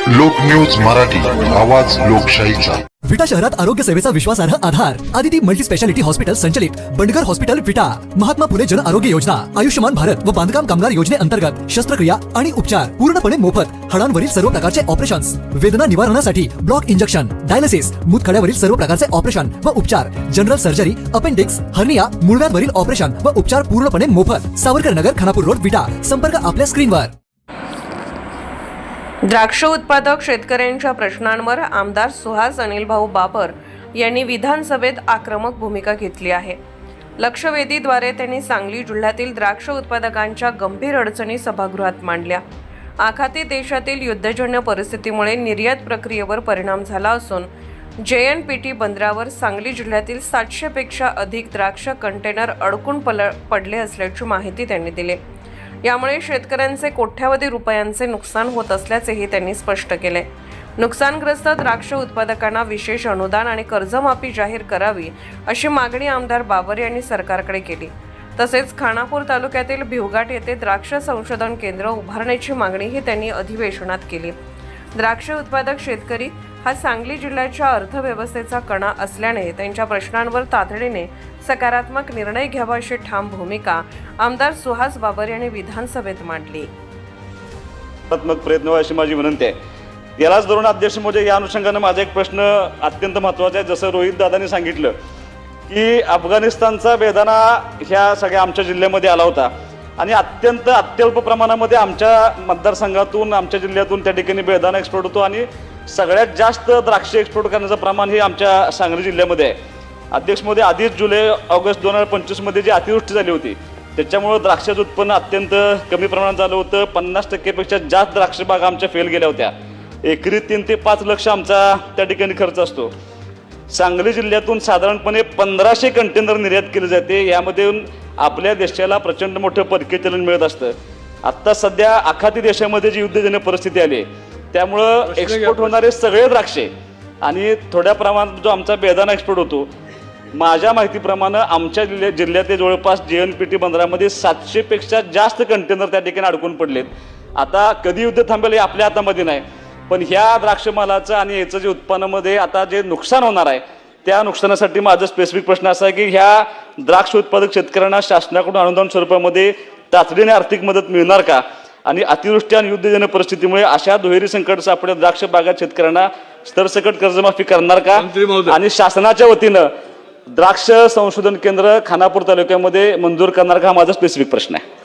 लोक न्यूज मराठी, आवाज लोकशाहीचा। विटा शहरात आरोग्य सेवेचा विश्वासार्ह आधार आदिती मल्टी स्पेशालिटी हॉस्पिटल संचलित बंडगर हॉस्पिटल विटा, महात्मा फुले जन आरोग्य योजना, आयुष्यमान भारत व बांधकाम कामगार योजनेअंतर्गत शस्त्रक्रिया आणि उपचार पूर्णपणे मोफत, हाडांवरील सर्व प्रकारचे ऑपरेशन्स, वेदना निवारणासाठी ब्लॉक इंजेक्शन, डायलिसिस, मूतखड्यावरील सर्व प्रकारचे ऑपरेशन व उपचार, जनरल सर्जरी, अपेंडिक्स, हर्निया, मूळव्याधवरील ऑपरेशन व उपचार पूर्णपणे मोफत। सावरकर नगर, खानापूर रोड, विटा। संपर्क आपल्या स्क्रीनवर। द्राक्ष उत्पादक शेतकऱ्यांच्या प्रश्नांवर आमदार सुहास अनिलभाऊ बाबर यांनी विधानसभेत आक्रमक भूमिका घेतली आहे। लक्षवेधीद्वारे त्यांनी सांगली जिल्ह्यातील द्राक्ष उत्पादकांच्या गंभीर अडचणी सभागृहात मांडल्या। आखाती देशातील युद्धजन्य परिस्थितीमुळे निर्यात प्रक्रियेवर परिणाम झाला असून JNPT बंदरावर सांगली जिल्ह्यातील 700 पेक्षा अधिक द्राक्ष कंटेनर अडकून पडले असल्याची माहिती त्यांनी दिली। यामुळे शेतकऱ्यांचे कोट्यावधी रुपयांचे नुकसान होत असल्याचेही त्यांनी स्पष्ट केले। नुकसानग्रस्त द्राक्ष उत्पादकांना विशेष अनुदान आणि कर्जमाफी जाहीर करावी अशी मागणी आमदार बाबर यांनी सरकारकडे केली। तसेच खानापूर तालुक्यातील भिवघाट येथे द्राक्ष संशोधन केंद्र उभारण्याची मागणीही त्यांनी अधिवेशनात केली। द्राक्ष उत्पादक शेतकरी हा सांगली जिल्ह्याच्या अर्थव्यवस्थेचा कणा असल्याने त्यांच्या प्रश्नांवर तातडीने सकारात्मक निर्णय घ्यावा अशी ठाम भूमिका आमदार सुहास बाबर यांनी विधानसभेत मांडली। सकारात्मक प्रयत्न अशी माझी विनंती आहे। यालाच धरून अध्यक्ष महोदय, या अनुषंगाने माझा एक प्रश्न अत्यंत महत्त्वाचा आहे। जसं रोहित दादांनी सांगितलं की अफगाणिस्तानचा बेदाना ह्या सगळ्या आमच्या जिल्ह्यामध्ये आला होता आणि अत्यल्प प्रमाणामध्ये आमच्या मतदारसंघातून, आमच्या जिल्ह्यातून त्या ठिकाणी बेदाना एक्सपोर्ट होतो आणि सगळ्यात जास्त द्राक्ष एक्सपोर्ट करण्याचं प्रमाण हे आमच्या सांगली जिल्ह्यामध्ये आहे। अध्यक्ष महोदय, आधीच जुलै ऑगस्ट 2025 मध्ये जी अतिवृष्टी झाली होती त्याच्यामुळे द्राक्षाचं उत्पन्न अत्यंत कमी प्रमाणात झालं होतं। 50% पेक्षा जास्त द्राक्ष बागा आमच्या फेल गेल्या होत्या। एकरी 3 ते 5 लक्ष आमचा त्या ठिकाणी खर्च असतो। सांगली जिल्ह्यातून साधारणपणे 1500 कंटेनर निर्यात केले जाते। यामध्ये आपल्या देशाला प्रचंड मोठं परकीय चलन मिळत असतं। आत्ता सध्या आखाती देशामध्ये जी युद्धजन्य परिस्थिती आली त्यामुळं एक्सपोर्ट होणारे सगळे द्राक्षे आणि थोड्या प्रमाणात जो आमचा बेदाना एक्सपोर्ट होतो, माझ्या माहितीप्रमाणे आमच्या जिल्ह्यातले जवळपास JNPT बंदरामध्ये 700 पेक्षा जास्त कंटेनर त्या ठिकाणी अडकून पडलेत। आता कधी युद्ध थांबेल हे आपल्या हातामध्ये नाही, पण ह्या द्राक्ष मालाचं आणि याचं जे उत्पन्नामध्ये आता जे नुकसान होणार आहे त्या नुकसानासाठी माझा स्पेसिफिक प्रश्न असा आहे की ह्या द्राक्ष उत्पादक शेतकऱ्यांना शासनाकडून अनुदान स्वरूपामध्ये तातडीने आर्थिक मदत मिळणार का? आणि अतिवृष्टी आणि युद्धजन्य परिस्थितीमुळे अशा दुहेरी संकट सापडल्या द्राक्ष बागात शेतकऱ्यांना सरसकट कर्जमाफी करणार का? आणि शासनाच्या वतीनं द्राक्ष संशोधन केंद्र खानापूर तालुक्यामध्ये मंजूर करणार का? हा माझा स्पेसिफिक प्रश्न आहे।